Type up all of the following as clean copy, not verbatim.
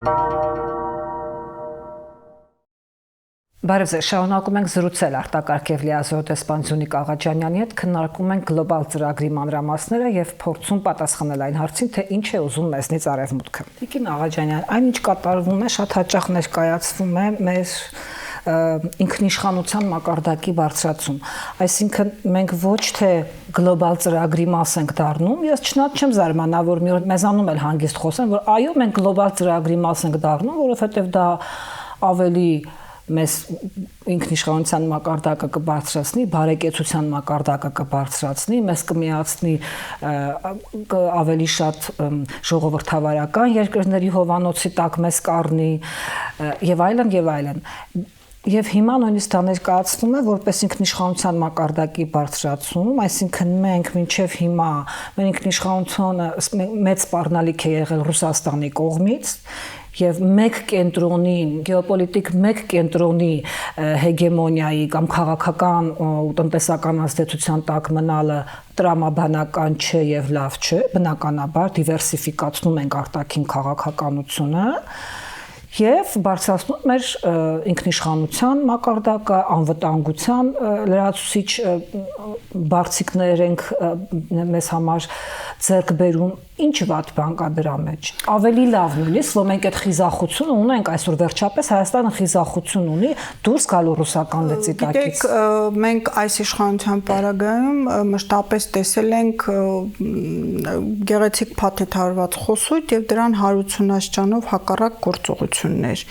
Բարև ձեզ, շարունակում ենք զրուցել արտակարգ եւ լիազոր դեսպան Զունիկ Աղաջանյանի հետ, քննարկում ենք գլոբալ ծրագրի մանրամասները եւ փորձում պատասխանել այն հարցին, թե ինչ է ուզում մեզնից Արևմուտքը։ Տիկին Աղաջանյան, այնինչ կատարվում է, շատ հաճախ ներկայացվում է մեր ինքնիշխանության մակարդակի բարձրացում։ Այսինքն մենք ոչ թե գլոբալ ծրագրի մաս ենք դառնում, ես չնայած չեմ զարմանա, որ մի օր մեզանում էլ հանգիստ խոսեն, որ այո, մենք գլոբալ ծրագրի մաս ենք դառնում, որովհետեւ դա ավելի մեզ ինքնիշխանության մակարդակը կբարձրացնի, բարեկեցության մակարդակը կբարձրացնի, մեզ կմիացնի ավելի շատ ժողովրդավարական երկրների հովանոցի տակ մեզ կառնի եւ այլն եւ այլն։ Եվ հիմա նույնիսկ դա ներկայացվում է որպես ինքնիշխանության մակարդակի բարձրացում, այսինքն մենք մինչև հիմա մեր ինքնիշխանությունը մեծ սպառնալիք է եղել Ռուսաստանի կողմից եւ մեկ կենտրոնի գեոպոլիտիկ մեկ կենտրոնի հեգեմոնիայի կամ քաղաքական ու տնտեսական ազդեցության տակ մնալը տրամաբանական չէ եւ լավ չէ, բնականաբար դիվերսիֆիկացնում ենք արտաքին քաղաքականությունը եւ բարձրացնում մեր ինքնիշխանության մակարդակը, անվտանգության լրացուցիչ բարձիկներ ենք մեզ համար ձեռք բերում, ինչ վատ բան կա դրա մեջ։ Ավելի լավ նույնիսկ, որ մենք այդ խիզախությունը ունենք այսօր վերջապես Հայաստանը խիզախություն ունի դուրս գալու ռուսական լծի տակից։ Գիտեք, մենք այս իշխանության պարագայում մշտապես տեսել ենք գեղեցիկ փաթեթարված խոսույթ եւ դրան հարությունաշրջանով հակառակ գործողություններ։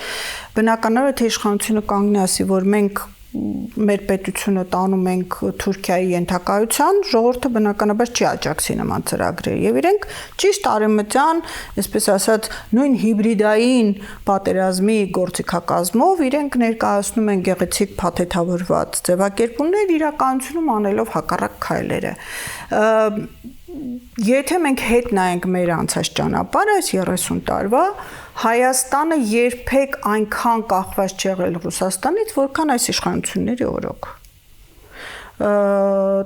Բնականաբար թե իշխանությունը կանգնի ասի, որ մենք մեր պետությունը տանում ենք Թուրքիայի ենթակայության, ժողովուրդը բնականաբար չի աջակցի նման ծրագրերի եւ իրենք ճիշտ արևմտյան, այսպես ասած, նույն հիբրիդային պատերազմի գործիքակազմով իրենք ներկայացնում են գեղեցիկ փաթեթավորված ձևակերպումներ, իրականությունում անելով հակառակ քայլերը։ Եթե մենք հետ նայենք մեր անցած ճանապարհը այս 30 տարվա, Հայաստանը երբեք այնքան կախված չեղել Ռուսաստանից, որքան այս իշխանությունների օրոք։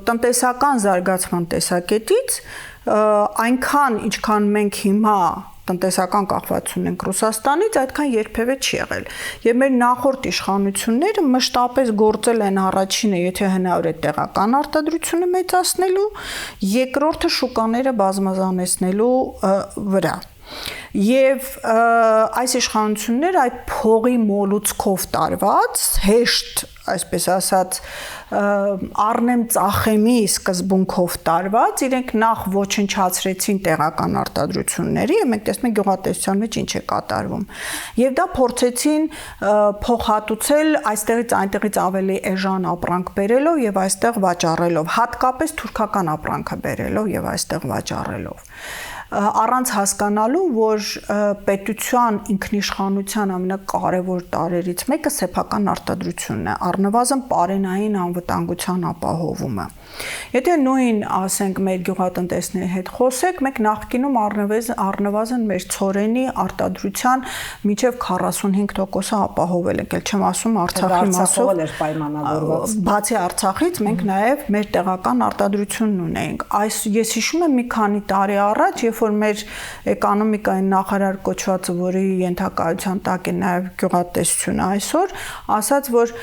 Տնտեսական զարգացման տեսակետից այնքան, ինչքան մենք հիմա տնտեսական կախվածություն ենք Ռուսաստանից, այդքան երբևէ չի եղել։ Եվ մեր նախորդ իշխանությունները մշտապես գործել են առաջինը, եթե հնարավոր է տեղական արտադրությունը մեծացնելու, երկրորդը շուկաները բազմազանեցնելու վրա։ Եվ այս իշխանությունները այդ փողի մոլուցքով տարված, հեշտ, այսպես ասած, առնեմ ծախեմի սկզբունքով տարված, իրենք նախ ոչնչացրեցին տեղական արտադրությունների, եւ մենք տեսնում ենք գյուղատնտեսության մեջ ինչ է կատարվում։ Եվ դա փորձեցին փոխհատուցել այստեղից այնտեղից ավելի էժան ապրանք բերելով եւ այստեղ վաճառելով, հատկապես թուրքական ապրանքը բերելով եւ այստեղ վաճառելով։ Առանց հասկանալու, որ պետության ինքնիշխանության ամենակարևոր տարրերից մեկը սեփական արտադրությունն է, առնվազն պարենային անվտանգության ապահովումը։ Եթե նույն, ասենք, մեր գյուղատնտեսների հետ խոսեք, մենք նախկինում առնվազն մեր ցորենի արտադրության մինչև 45%-ը ապահովել ենք, ել չեմ ասում Արցախի մասով էր պայմանավորված։ Բացի Արցախից մենք նաև մեր տեղական արտադրությունն ունենք։ Այս ես հիշում եմ մի քանի տարի առաջ, երբ որ մեր էկոնոմիկայի նախարար կոչվածը, որի ենթակայության տակ է նաև գյուղատնտեսությունը այսօր, ասաց, որ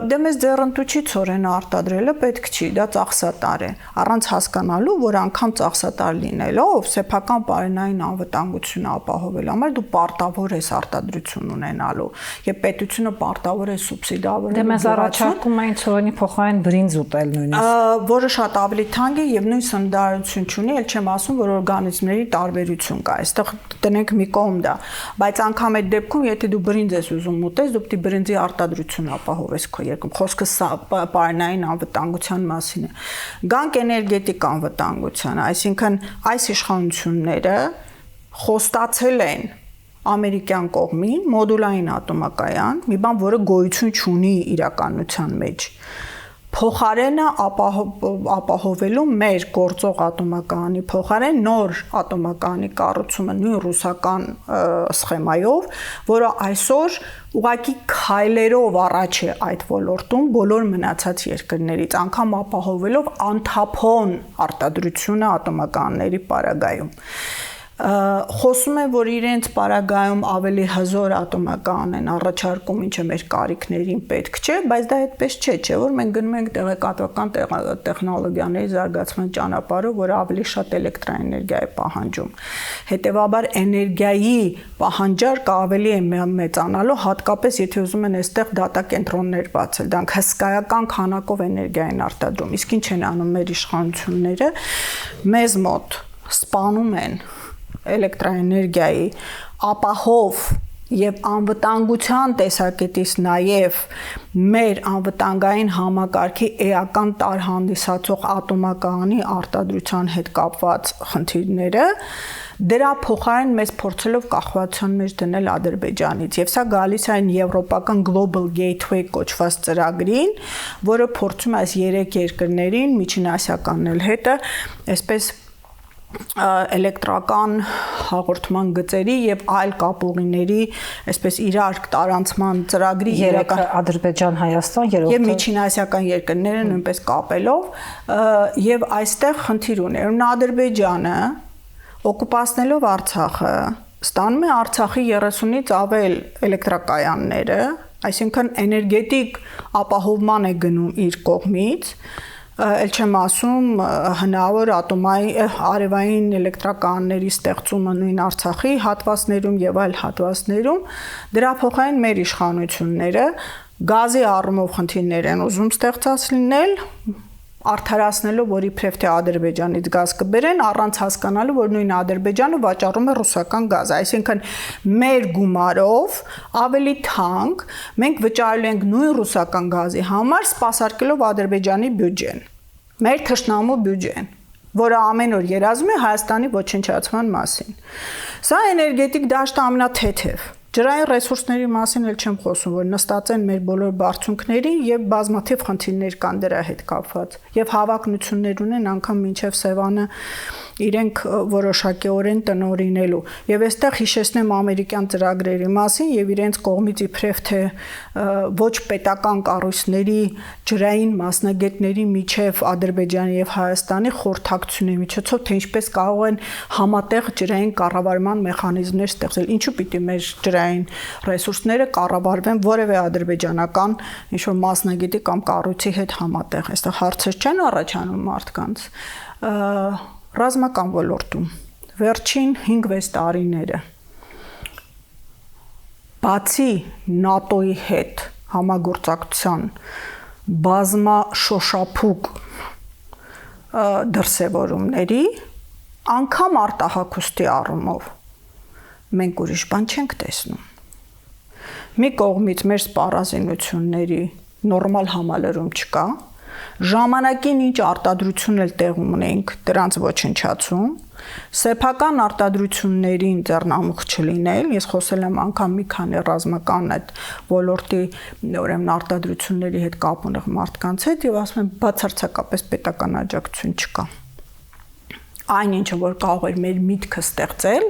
դե մեզ ձեռնտու չի ցորենը արտադրելը, պետք չի, դա ծախսատար է, առանց հասկանալու, որ անգամ ծախսատար լինելով, սեփական պարենային անվտանգությունը ապահովելու համար դու պարտավոր ես արտադրություն ունենալու, եւ պետությունը պարտավոր է սուբսիդավորել։ Դե մեզ առաջարկում էին ցորենի փոխարեն բրինձ ուտել նույնիսկ, որը շատ ավելի թանկ է եւ նույն սննդարարություն չունի, ել չեմ ասում, որ օրգանիզմների տարբերություն կա, այստեղ տնենք մի կողմ դա, բայց անգամ այդ դեպքում, եթե դու բրինձ ես ուզում ուտես, դու պետք է բրինձի արտադրություն ապահովես քո երկրում, խոսքը պարենային անվտանգության մասին է։ Գանք էներգետիկ անվտանգության, այսինքն այս իշխանությունները խոստացել են ամերիկյան կողմին մոդուլային ատոմակայան, մի բան, որը գոյություն չունի իրականության մեջ։ Փոխարենը ապահովելու մեր գործող ատոմակայանի փոխարեն նոր ատոմակայանի կառուցումը նույն ռուսական սխեմայով, որը այսօր ուղղակի քայլերով առաջ է այդ ոլորտում բոլոր մնացած երկրներից, անգամ ապահովելով անթափոն արտադրությունը ատոմակայանների պարագայում։ խոսում են, որ իրենց պարագայում ավելի հզոր ատոմական են առաջարկում, ինչը մեր կարիքներին պետք չէ, բայց դա այդպես չէ, որ մենք գնում ենք տեղեկատվական տեխնոլոգիաների զարգացման ճանապարհով, որ ավելի շատ էլեկտրաէներգիա է պահանջում։ Հետևաբար էներգիայի պահանջարկը ավելի է մեծանալու, հատկապես եթե ուզում են այստեղ դատա կենտրոններ բացել, դրանք հսկայական քանակով էներգիա են արտադրում։ Իսկ ինչ են անում մեր իշխանությունները, մեզ մոտ սպանում են էլեկտրաէներգիայի ապահով եւ անվտանգության տեսակետից նաեւ մեր անվտանգային համակարգի էական տարհանդիսացող ատոմակայանի արտադրության հետ կապված խնդիրները դրա փոխարեն մեզ փորձելով կախվածության մեջ դնել Ադրբեջանից եւ սա գալիս է այն եվրոպական Global Gateway կոչված ծրագրին, որը փորձում է այս 3 երկրներին միջինասիականն էլ հետը այսպես էլեկտրական հաղորդման գծերի եւ այլ կապուղիների այսպես իրար տարանցման ծրագրի երեքը Ադրբեջան, Հայաստան, երրորդը եւ միջինասիական երկրները նույնպես կապելով եւ այստեղ խնդիր ուներ։ Ադրբեջանը օկուպացնելով Արցախը ստանում է Արցախի 30-ից ավել էլեկտրակայանները, այսինքն էներգետիկ ապահովման է գնում իր կողմից, ել չեմ ասում հնարավոր արևային էլեկտրականների ստեղծումը նույն Արցախի հատվածներում եւ այլ հատվածներում, դրա փոխարեն մեր իշխանությունները գազի առումով խնդիրներ են ուզում ստեղծած լինել, արդարացնելով, որ իբրև թե Ադրբեջանից գազ կբերեն, առանց հասկանալու, որ նույն Ադրբեջանը վաճառում է ռուսական գազ, այսինքն մեր գումարով ավելի թանկ մենք վճարելու ենք նույն ռուսական գազի համար, սպասարկելով Ադրբեջանի բյուջեն, մեր թշնամու բյուջեն, որը ամեն օր երազում է Հայաստանի ոչնչացման մասին։ Սա էներգետիկ դաշտը ամենաթեթև ջրային ռեսուրսների մասին էլ չեմ խոսում, որ նստած են մեր բոլոր բարձունքների եւ բազմաթիվ խնդիրներ կան դրա հետ կապված եւ հավակնություններ ունեն անգամ մինչեւ Սևանը իրենք որոշակիորեն տնօրինելու եւ այստեղ հիշեցնեմ ամերիկյան ծրագրերի մասին եւ իրենց կողմից իբրև թե ոչ պետական կառույցների ջրային մասնագետների միջև Ադրբեջանի եւ Հայաստանի խորհրդակցությունների միջոցով թե ինչպես կարող են համատեղ ջրային կառավարման մեխանիզմներ ստեղծել, ինչու պիտի մեր ջրային ռեսուրսները կառավարվեն որևէ ադրբեջանական ինչ-որ մասնագետի կամ կառույցի հետ համատեղ։ Այստեղ հարցեր չեն առաջանում մարդկանց։ Ռազմական ոլորտում վերջին 5-6 տարիները բացի ՆԱՏՕ-ի հետ համագործակցության բազմաշոշափուկ դրսևորումների անգամ արտահակուստի առումով մենք ուրիշ բան չենք տեսնում։ Մի կողմից մեր սպառազինությունների նորմալ համալրում չկա, ժամանակին ինչ արտադրություն էլ տեղում ունենք դրանց ոչնչացում, սեփական արտադրություններին ձեռնամուխ չլինել, ես խոսել եմ անգամ մի քանի ռազմական այդ ոլորտի ուրեմն արտադրությունների հետ կապ ունող մարդկանց հետ եւ ասում եմ բացարձակապես պետական աջակցություն չկա։ Այն ինչը որ կարող էր մեր միտքը ստեղծել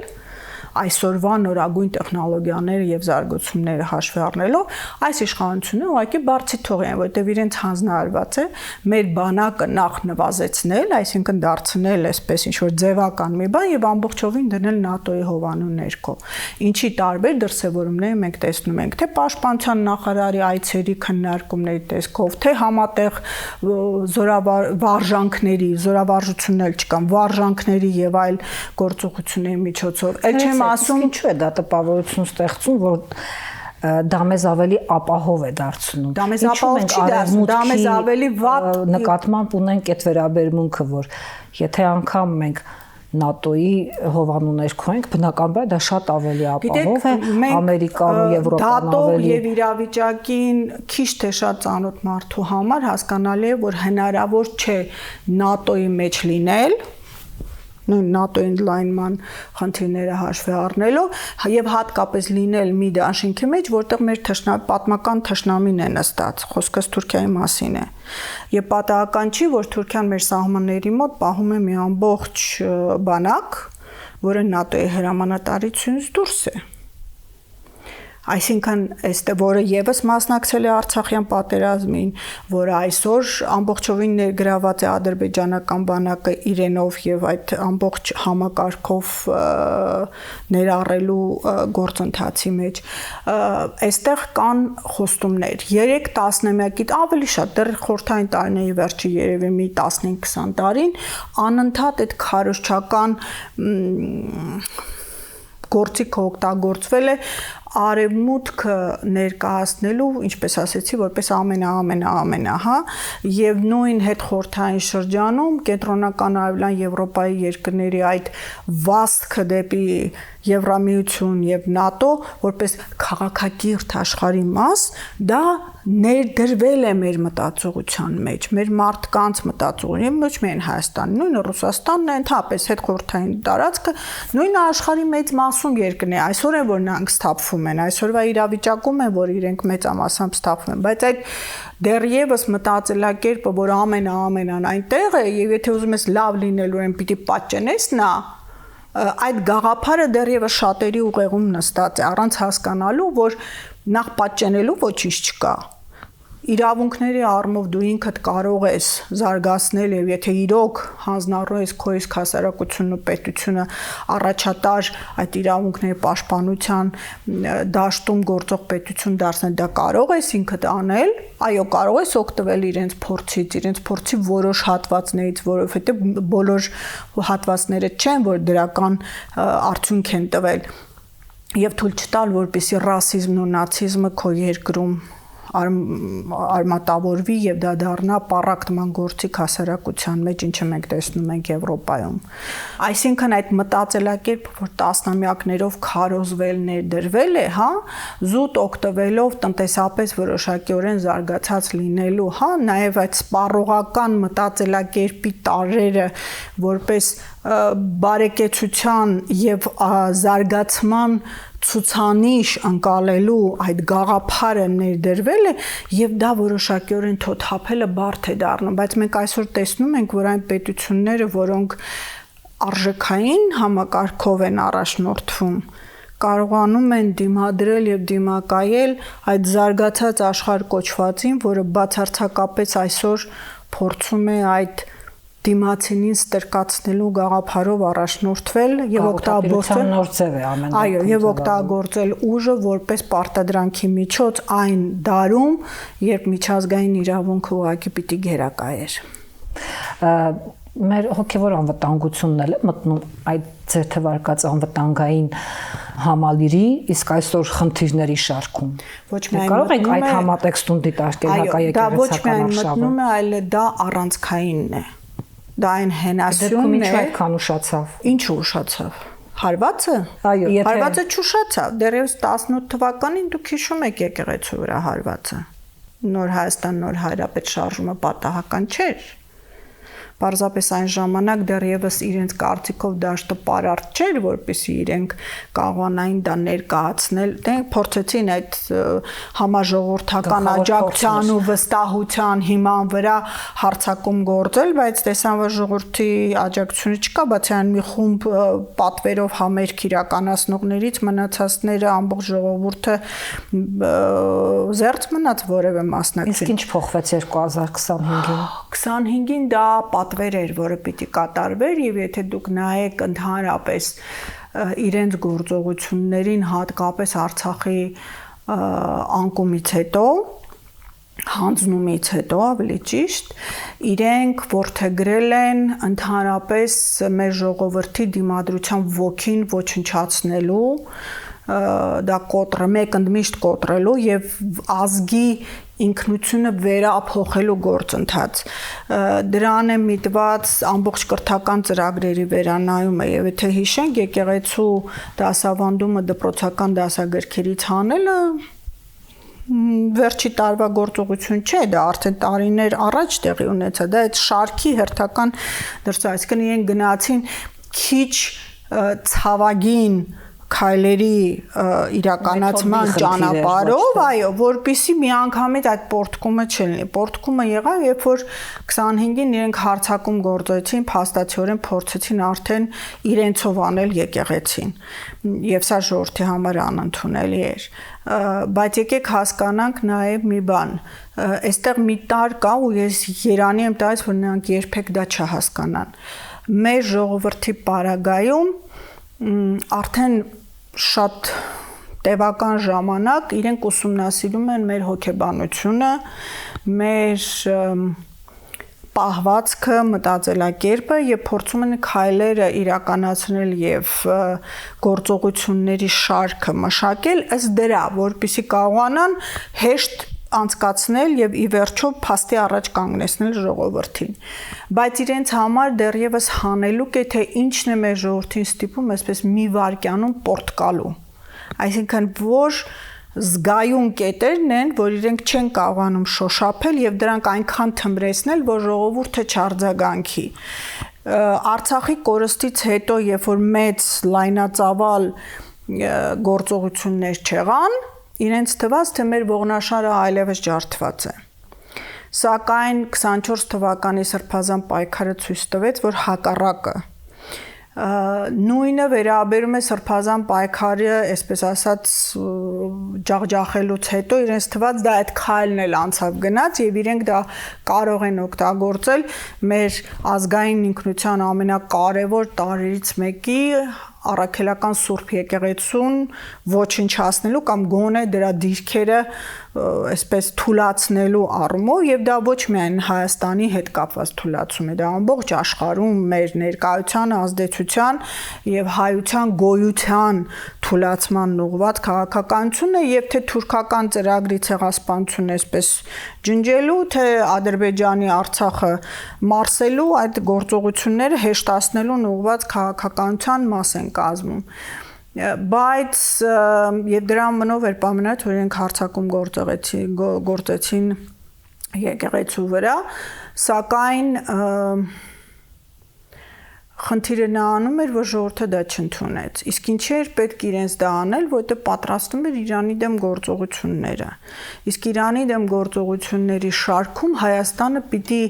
այսօրվա նորագույն տեխնոլոգիաները եւ զարգացումները հաշվի առնելով այս իշխանությունը ուղղակի բարձի թողի են, որտեղ իրենց հանձնարարված է մեր բանակը նախ նվազեցնել, այսինքն դարձնել այսպես ինչ որ ձևական մի բան եւ ամբողջովին դնել ՆԱՏՕ-ի հովանու ներքո։ Ինչի տարբեր դրսևորումներ մենք տեսնում ենք, թե պաշտպանության նախարարի այցերի քննարկումների տեսքով, թե համատեղ զորավարժանքների, զորավարժություններ չկան, վարժանքների եւ այլ գործողությունների միջոցով։ Էլ չեմ ասում ինչու է դա տպավորություն ստեղծում, որ դա մեզ ավելի ապահով է դարձնում։ Դա մեզ ապահով չի դարձնում, դա մեզ ավելի վատ նկատմամբ ունենք այդ վերաբերմունքը, որ եթե անգամ մենք ՆԱՏՕ-ի հովանու ներքո ենք, բնականաբար դա շատ ավելի ապահով է Ամերիկան ու Եվրոպան ավելի։ Եվ իրավիճակին քիչ թե շատ ծանոթ մարդու համար հասկանալի է, որ հնարավոր չէ ՆԱՏՕ-ի մեջ լինել, նույն ՆԱՏՕ-ի ընդլայնման խնդիրները հաշվի առնելով եւ հատկապես լինել մի դաշինքի մեջ, որտեղ մեր պատմական թշնամին է նստած, խոսքս Թուրքիայի մասին է։ Եվ պատահական չի, որ Թուրքիան մեր սահմանների մոտ պահում է մի ամբողջ բանակ, որը ՆԱՏՕ-ի հրամանատարությունից դուրս է։ Այսինքն այստեղ որը եւս մասնակցել է Արցախյան պատերազմին, որը այսօր ամբողջովին ներգրաված է ադրբեջանական բանակը իրենով եւ այդ ամբողջ համակարգով ներառելու գործընթացի մեջ, այստեղ կան խոստումներ 3 տասնամյակից ավելի շատ, դեռ խորհրդային տարիների վերջի երևի մի 15-20 տարին անընդհատ այդ քարոզչական գործիքը օգտագործվել է արևմուտքը ներկայացնելու, ինչպես ասեցի, որպես ամենա, հա, եւ նույն հետ խորհրդային շրջանում կենտրոնական արևելյան Եվրոպայի երկրների այդ վաստքը դեպի Եվրամիություն եւ ՆԱՏՕ որպես քաղաքակիրթ աշխարհի մաս, դա ներդրվել է մեր մտածողության մեջ, մեր մարդկանց մտածողության մեջ, ոչ միայն Հայաստանի, նույնը Ռուսաստանն է, ընդհանրապես հետ խորհրդային տարածքը, նույնը աշխարհի մեծ մասում երկրն է, այսօր է որ նրանք սթափվում են, այսօրվա իրավիճակում է որ իրենք մեծամասամբ սթափվում են, բայց այդ դեռևս մտածելակերպը, որ ամենան այնտեղ է, եւ եթե ուզում ես լավ լինելու են պիտի պատճենես նա այդ գաղափարը դեռևս շատերի ուղեղում նստած է առանց հասկանալու, որ նախ պատճենելու ոչինչ չկա։ Իրավունքների առումով դու ինքդ կարող ես զարգացնել եւ եթե իրոք հանձնառու ես քո իսկ հասարակությունն ու պետությունը առաջատար այդ իրավունքների պաշտպանության դաշտում գործող պետություն դարձնել, դա կարող ես ինքդ անել, այո, կարող ես օգտվել իրենց փորձի որոշ հատվածներից, որովհետեւ բոլոր հատվածները չեն, որ դրական արդյունք են տվել եւ թույլ չտալ, որպեսզի ռասիզմն ու նացիզմը քո երկրում արմատավորվի եւ դա դառնա պառակտման գործիք հասարակության մեջ, ինչը մենք տեսնում ենք Եվրոպայում։ Այսինքն այդ մտածելակերպը, որ տասնամյակներով քարոզվել ներդրվել է, հա, զուտ օգտվելով տնտեսապես որոշակիորեն զարգացած լինելու, հա, նաեւ այդ սպառողական մտածելակերպի տարրերը որպես բարեկեցության եւ զարգացման ցուցանիշ անցալելու այդ գաղափարը ներդրվել է եւ դա որոշակիորեն թոթափելը բարդ է դառնում, բայց մենք այսօր տեսնում ենք, որ այն պետությունները, որոնք արժեքային համակարգով են առաջնորդվում, կարողանում են դիմադրել եւ դիմակայել այդ զարգացած աշխարհ կոչվածին, որը բացարձակապես այսօր փորձում է այդ դիմացինին ստրկացնելու գաղափարով առաջնորդվել եւ օգտագործել նոր ձև է ամեն։ Այո, եւ օգտագործել ուժը որպես պարտադրանքի միջոց այն դարում, երբ միջազգային իրավունքը ուղղակի պիտի գերակայեր։ Մեր հոգեվոր անվտանգությունն էլ է մտնում այդ ձեր թվարկած անվտանգային համալիրի, իսկ այսօր խնդիրների շարքում։ Ոչ միայն կարող եք այդ համատեքստում դիտարկել հակաեկեղեցական արշավը։ Դա ոչ միայն մտնում է, այլ դա առանցքայինն է։ Դա այն հենասյունն է։ Ինչու այդքան ուշացավ։ Ինչու ուշացավ։ Հարվածը։ Այո, հարվածը չուշացավ։ Դեռևս 18 թվականին դուք հիշում եք եկեղեցու վրա հարվածը։ Նոր Հայաստան, նոր Հայրապետ շարժումը պատահական չէր։ Պարզապես այն ժամանակ դեռևս իրենց կարծիքով դաշտը պարարտ չէր, որպեսզի իրենք կարողանային դա ներկայացնել, դե փորձեցին այդ համաժողովրդական աջակցության ու վստահության հիման վրա հարձակում գործել, բայց տեսան, որ ժողովրդի աջակցությունը չկա, բացի այն մի խումբ պատվերով համերգ իրականացնողներից մնացածները ամբողջ ժողովուրդը զերծ մնաց որևէ մասնակցին։ Իսկ ինչ փոխվեց 2025-ին։ 25-ին դա պատվեր էր, որը պիտի կատարվեր եւ եթե դուք նայեք ընդհանրապես իրենց գործողություններին հատկապես Արցախի անկումից հետո հանձնումից հետո ավելի ճիշտ իրենք ворթեգրել են ընդհանրապես մեր ժողովրդի դիմադրության ոգին ոչնչացնելու դա մեկ ընդմիշտ կոտրելու եւ ազգի ինքնությունը վերափոխելու գործընթաց դրան է միտված ամբողջ կրթական ծրագրերի վերանայումը եւ եթե հիշենք եկեղեցու դասավանդումը դպրոցական դասագրքերից հանելը վերջի տարվա գործողություն չէ, դա արդեն տարիներ առաջ տեղի ունեցա, դա այդ շարքի հերթական դրսը, այսինքն իրենք գնացին քիչ ցավագին քայլերի իրականացման ճանապարհով, այո, որպեսզի միանգամից այդ պորտկումը չլինի։ Պորտկումը եղավ, երբ որ 25-ին իրենք հարձակում գործեցին, փաստացիորեն փորձեցին արդեն իրենցով անել եկեղեցին, եւ սա ժողովրդի համար անընդունելի էր։ Բայց եկեք հասկանանք նաև մի բան, այստեղ մի տար կա ու ես երանի եմ տալիս, որ նրանք երբեք դա չհասկանան։ Մեր ժողովրդի պարագայում արդեն շատ տևական ժամանակ իրենք ուսումնասիրում են մեր հոգեբանությունը, մեր պահվածքը, մտածելակերպը եւ փորձում են քայլերը իրականացնել եւ գործողությունների շարքը մշակել ըստ դրա, որպեսզի կարողանան հեշտ անցկացնել եւ ի վերջո փաստի առաջ կանգնեցնել ժողովրդին։ Բայց իրենց համար դեռևս հանելուկ է, թե ինչն է մեր ժողովրդին ստիպում այսպես մի վարքյանում պորտկալու։ Այսինքն որ զգայուն կետերն են, որ իրենք չեն կարողանում շոշափել եւ դրանք այնքան թմրեցնել, որ ժողովուրդը չարձագանքի։ Արցախի կորստից հետո, երբ որ մեծ լայնածավալ գործողություններ չեղան, իրենց թվաց, թե մեր ողնաշարը այլևս ջարդված է։ Սակայն 24 թվականի սրբազան պայքարը ցույց տվեց, որ հակառակը նույնը վերաբերում է սրբազան պայքարը, այսպես ասած, ջախջախելուց հետո իրենց թվաց դա այդ քայլն էլ անցավ գնաց եւ իրենք դա կարող են օգտագործել մեր ազգային ինքնության ամենակարևոր տարրերից մեկի առաքելական Սուրբ եկեղեցուն ոչնչացնելու կամ գոնե դրա դիրքերը այսպես թուլացնելու առումով եւ դա ոչ միայն Հայաստանի հետ կապված թուլացում է, դա ամբողջ աշխարհում մեր ներկայության, ազդեցության եւ հայության գոյության թուլացման ուղղված քաղաքականություն է եւ թե թուրքական ծրագրի ցեղասպանությունը այսպես ջնջելու, թե Ադրբեջանի Արցախը մարսելու այդ գործողությունները հեշտացնելուն ուղղված քաղաքականության մաս են կազմում։ Բայց եւ դրան մնով էր պայմանավորված, որ իրենք հարձակում գործեցին եկեղեցու վրա, սակայն խնդիրը նա անում էր, որ ժողովուրդը դա չընդունեց։ Իսկ ինչի էր պետք իրենց դա անել, որտեղ պատրաստում էր Իրանի դեմ գործողությունները։ Իսկ Իրանի դեմ գործողությունների շարքում Հայաստանը պիտի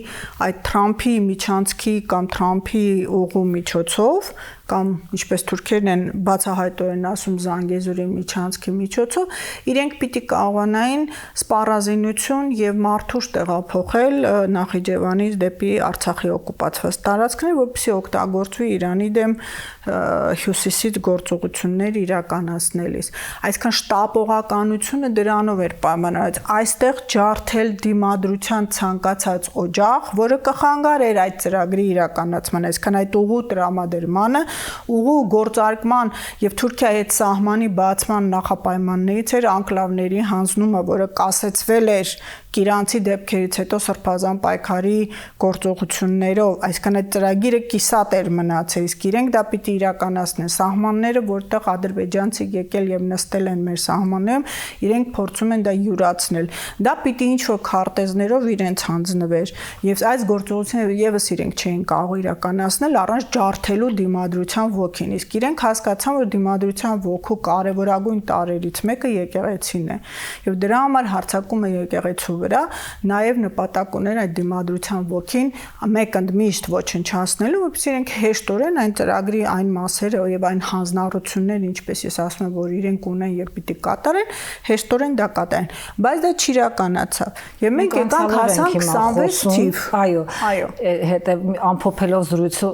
այդ Թրամփի միջանցքի կամ Թրամփի ուղու միջոցով կամ ինչպես թուրքերն են բացահայտորեն ասում Զանգեզուրի միջանցքի միջոցով իրենք պիտի կարողանային սպառազինություն եւ մարդուժ տեղափոխել Նախիջևանից դեպի Արցախի օկուպացված տարածքներ, որպեսզի օգտագործվի Իրանի դեմ հյուսիսից գործողություններ իրականացնելիս։ Այսինքն շտապողականությունը դրանով էր պայմանավորված։ Այստեղ ջարդել դիմադրության ցանկացած օջախ, որը կխանգարեր այդ ծրագրի իրականացման, այսինքն այդ ուղու տրամադրմանը, ուղու գործարկման եւ Թուրքիայի հետ սահմանի բացման նախապայմաններից էր անկլավների հանձնումը, որը կասեցվել էր Իրանցի դեպքերից հետո սրբազան պայքարի գործողություններով, այսինքն այդ ծրագիրը կիսատ էր մնացել, իսկ իրենք դա պիտի իրականացնեն սահմանները, որտեղ ադրբեջանցիք եկել եւ նստել են մեր սահմաններում, իրենք փորձում են դա յուրացնել։ Դա պիտի ինչ-որ քարտեզներով իրենց հանձնվեր, եւ այս գործողությունները եւս իրենք չէին կարող իրականացնել առանց ջարդելու դիմադրության ոգին, իսկ իրենք հասկացան, որ դիմադրության ոգու կարևորագույն տարրերից մեկը եկեղեցին է, եւ դրա համար հարձակումը եկեղեցու վրա նաև նպատակ ուներ այդ դիմադրության ոգին մեկընդմիշտ ոչնչացնելու, որպեսզի իրենք հեշտորեն այն ծրագրի այն մասերը եւ այն հանձնառությունները, ինչպես ես ասում եմ, որ իրենք ունեն եւ պիտի կատարեն, հեշտորեն դա կատարեն, բայց դա չիրականացավ։ Եվ մենք եկանք հասանք 26 թիվ։ Այո, հետո ամփոփելով զրույցը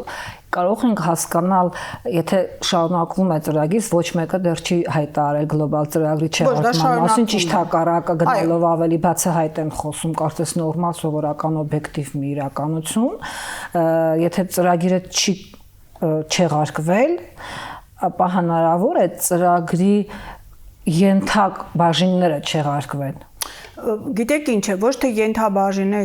կարող ենք հասկանալ, եթե շարունակվում է ծրագիրը, ոչ մեկը դեռ չի հայտարարել գլոբալ ծրագրի չեղարկման մասին, ճիշտ հակառակը գնալով ավելի բացահայտ են խոսում, կարծես նորմալ սովորական օբյեկտիվ մի իրականություն, եթե ծրագիրը չի չեղարկվել, ապա հնարավոր է ծրագրի ենթակ բաժինները չեղարկվեն։ գիտեք ինչ է, ոչ թե ենթաբաժին է,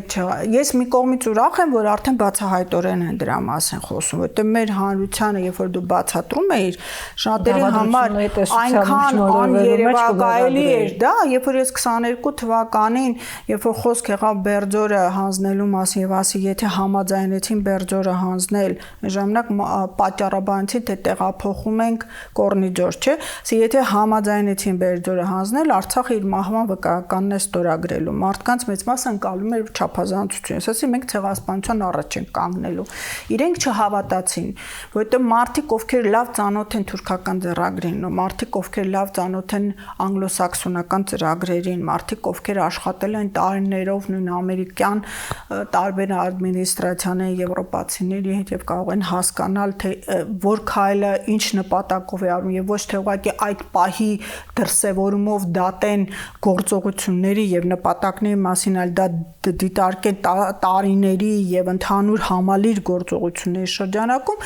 ես մի կողմից ուրախ եմ, որ արդեն բացահայտորեն են դրա մասին խոսում, որտեղ մեր հանրությանը, երբ որ դու բացատրում էիր, շատերի համար այնքան աներևակայելի էր, դա, երբ որ ես 22 թվականին, երբ որ խոսք եղավ Բերձորը հանձնելու մասին եւ ասի, եթե համաձայնեցին Բերձորը հանձնել, այն ժամանակ պատճառաբանեցին, թե տեղափոխում ենք Կորնիձոր, չէ՞, ասի, եթե համաձայնեցին Բերձորը հանձնել, Արցախը իր մահվան վկայականն է ստորագրելու։ Մարդկանց մեծ մասը ընկալում էր չափազանցություն։ Ասեցի, մենք ցեղասպանության առաջ ենք կանգնելու։ Իրենք չհավատացին, որովհետեւ մարդիկ, ովքեր լավ ծանոթ են թուրքական ծրագրին, մարդիկ, ովքեր լավ ծանոթ են անգլոսաքսոնական ծրագրերին, մարդիկ, ովքեր աշխատել են տարիներով նույն ամերիկյան տարբեր ադմինիստրացիաների, եվրոպացիների հետ եւ կարող են հասկանալ, թե որ քայլը ինչ նպատակով է արվում եւ ոչ թե ուղղակի այդ պահի դրսևորումով դատեն գործողությունների եւ նպատակների մասին, այլ դա դիտարկեն տարիների եւ ընդհանուր համալիր գործողությունների շրջանակում,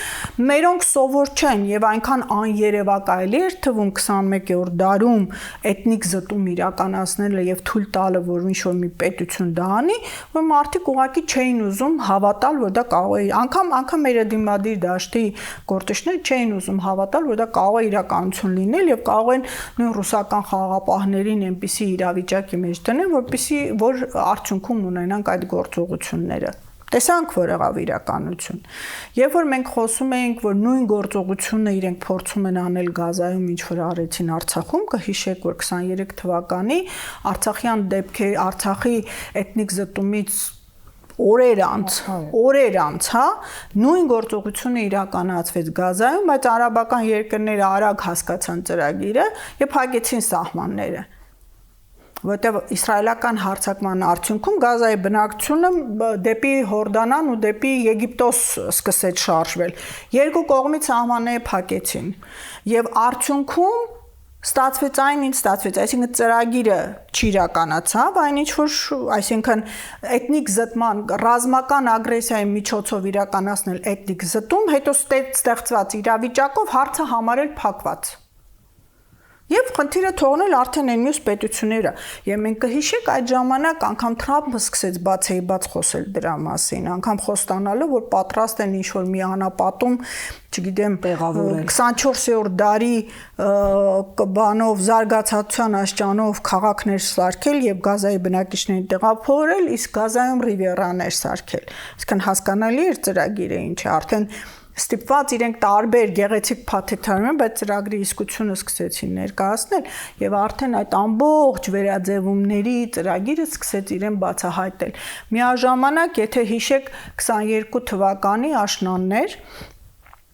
մերոնք սովոր չեն եւ այնքան աներևակայելի էր թվում 21-րդ դարում էթնիկ զտում իրականացնելը եւ թույլ տալը, որ ինչ-որ մի պետություն դա անի, որ մարդիկ ուղղակի չէին ուզում հավատալ, որ դա կարող է, անգամ մեր դիմադիր դաշտի գործիչներ չէին ուզում հավատալ, որ դա կարող է իրականություն լինել եւ կարող են նույն ռուսական խաղաղապահներին այնպիսի իրավիճակի մեջ դնել, որ արդյունքում ունենանք այդ գործողությունները։ Տեսանք, որ եղավ իրականություն։ Երբ որ մենք խոսում էինք, որ նույն գործողությունը իրենք փորձում են անել Գազայում, ինչ որ արեցին Արցախում, կհիշեք, որ 23 թվականի Արցախյան դեպքեր, Արցախի էթնիկ զտումից օրեր անց, հա, նույն գործողությունը իրականացվեց Գազայում, բայց արաբական երկրները արագ հասկացան ծրագիրը եւ փակեցին սահմանները։ Որտեղ իսրայելական հարձակման արդյունքում Գազայի բնակչությունը դեպի Հորդանան ու դեպի Եգիպտոս սկսեց շարժվել։ Երկու կողմից սահմանները փակեցին եւ արդյունքում ստացվեց այն, ինչ ստացվեց, այսինքն ծրագիրը չիրականացավ, այն ինչ որ, այսինքն էթնիկ զտման, ռազմական ագրեսիայի միջոցով իրականացնել էթնիկ զտում, հետո ստեղծված իրավիճակով հարցը համարել փակված։ Եվ խնդիրը թողնել արդեն այն մյուս պետությունները։ Եվ մենք կհիշենք այդ ժամանակ անգամ Թրամփը սկսեց բացեիբաց խոսել դրա մասին, անգամ խոստանալով, որ պատրաստ են ինչ-որ մի անապատում, չգիտեմ, 24-րդ դարի բանով զարգացածության աշճանով քաղաքներ սարքել եւ Գազայի բնակիչներին տեղափոխել, իսկ Գազայում ռիվիերաներ սարքել։ Իսկն հասկանալի էր ծրագիրը ինչ է, արդեն ստիպված իրենք տարբեր գեղեցիկ փաթեթարում են, բայց ծրագրի իսկությունը սկսեցին ներկայացնել եւ արդեն այդ ամբողջ վերաձևումների ծրագիրը սկսեց իրեն բացահայտել։ Միաժամանակ, եթե հիշեք 22 թվականի աշնաններ,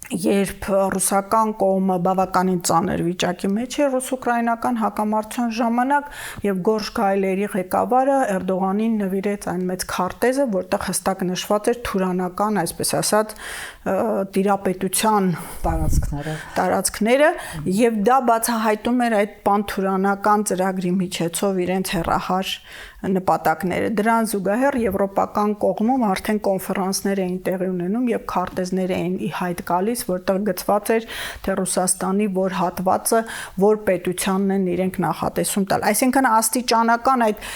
երբ ռուսական կողմը բավականին ծանր վիճակի մեջ է ռուս-ուկրաինական հակամարտության ժամանակ եւ Գորժ Գայլերի ղեկավարը Էրդողանին նվիրեց այն մեծ քարտեզը, որտեղ հստակ նշված էր թուրանական, այսպես ասած, տիրապետության տարածքները եւ դա բացահայտում էր այդ պանթուրանական ծրագրի միջոցով իրենց հերահար նպատակները։ Դրան զուգահեռ եվրոպական կողմում արդեն կոնֆերանսներ էին տեղի ունենում եւ քարտեզներ էին ի հայտ գալիս, որտեղ գծված էր թե Ռուսաստանի որ հատվածը որ պետությանն են իրենք նախատեսում տալ։ Այսինքն աստիճանական այդ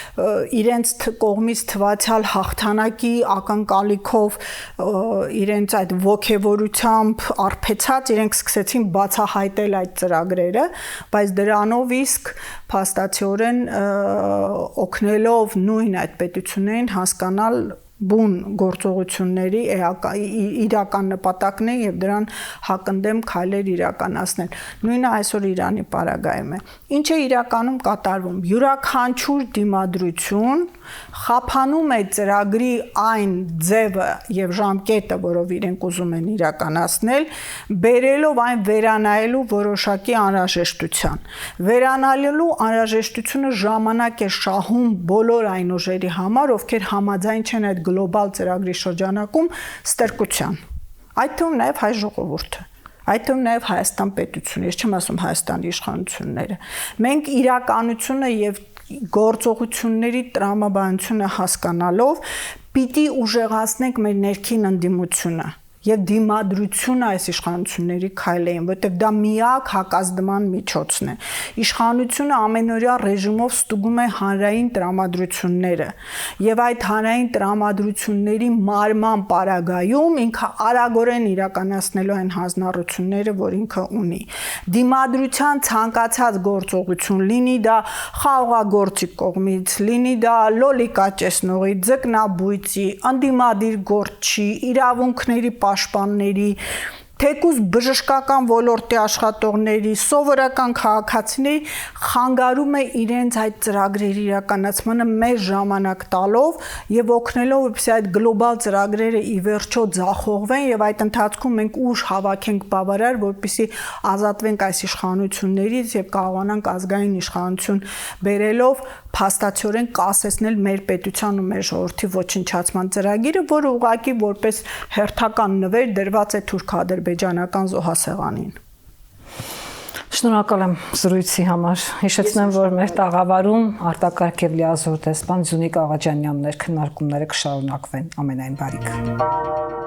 իրենց կողմից թվացial հաղթանակի ակնկալիքով իրենց այդ ոգևորությամբ արփեցած իրենք սկսեցին բացահայտել այդ ծրագրերը, բայց դրանով իսկ փաստացիորեն օգնելով նույն այդ պետություններին հասկանալ բուն գործողությունների իրական նպատակն է եւ դրան հակընդդեմ քայլեր իրականացնել։ Նույնը այսօր Իրանի պարագայում է։ Ինչ է իրականում կատարվում։ Յուրաքանչյուր դիմադրություն խափանում է ծրագրի այն ձևը եւ ժամկետը, որով իրենք ուզում են իրականացնել, բերելով այն վերանայելու որոշակի անհրաժեշտության։ Վերանայելու անհրաժեշտությունը ժամանակ է շահում բոլոր այն ուժերի համար, ովքեր համաձայն չեն այդ գլոբալ ծրագրի շրջանակում ստրկության։ Այդ թվում նաև հայ ժողովուրդը, այդ թվում նաև Հայաստան պետությունը, ես չեմ ասում Հայաստանի իշխանությունները։ Մենք իրականությունը եւ գործողությունների տրամաբանությունը հասկանալով պիտի ուժեղացնենք մեր ներքին ընդդիմությունը։ եւ դիմադրությունը այս իշխանությունների քայլերին, որտեղ դա միակ հակազդման միջոցն է։ Իշխանությունը ամենօրյա ռեժիմով ստուգում է հանրային տրամադրությունները եւ այդ հանրային տրամադրությունների մարման պարագայում ինքը արագորեն իրականացնելու այն հանձնառությունները, որ ինքը ունի։ Դիմադրության ցանկացած գործողություն, լինի դա խաղաղագործի կողմից, լինի դա լոլիկաճեսնողի, ձկնաբույծի, անդիմադիր գործչի, իրավունքների պաշտպանների, թեկուզ բժշկական ոլորտի աշխատողների, սովորական քաղաքացիների խանգարում է իրենց այդ ծրագրերի իրականացմանը մեծ ժամանակ տալով եւ օգնելով, որպեսզի այդ գլոբալ ծրագրերը ի վերջո ձախողվեն եւ այդ ընթացքում մենք ուժ հավաքենք բավարար, որպեսզի ազատվենք այս իշխանություններից եւ կարողանանք ազգային իշխանություն բերելով փաստացիորեն կասեցնել մեր պետության ու մեր ժողովրդի ոչնչացման ծրագիրը, որը ուղղակի որպես հերթական նվեր դրված է թուրք-ադրբեջանական զոհասեղանին։ Շնորհակալ եմ զրույցի համար։ Հիշեցնեմ, որ մեր տաղավարում արտակարգ եւ լիազոր դեսպան Զյունիք Աղաջանյանն էր, քննարկումները կշարունակվեն։ Ամենայն բարիք։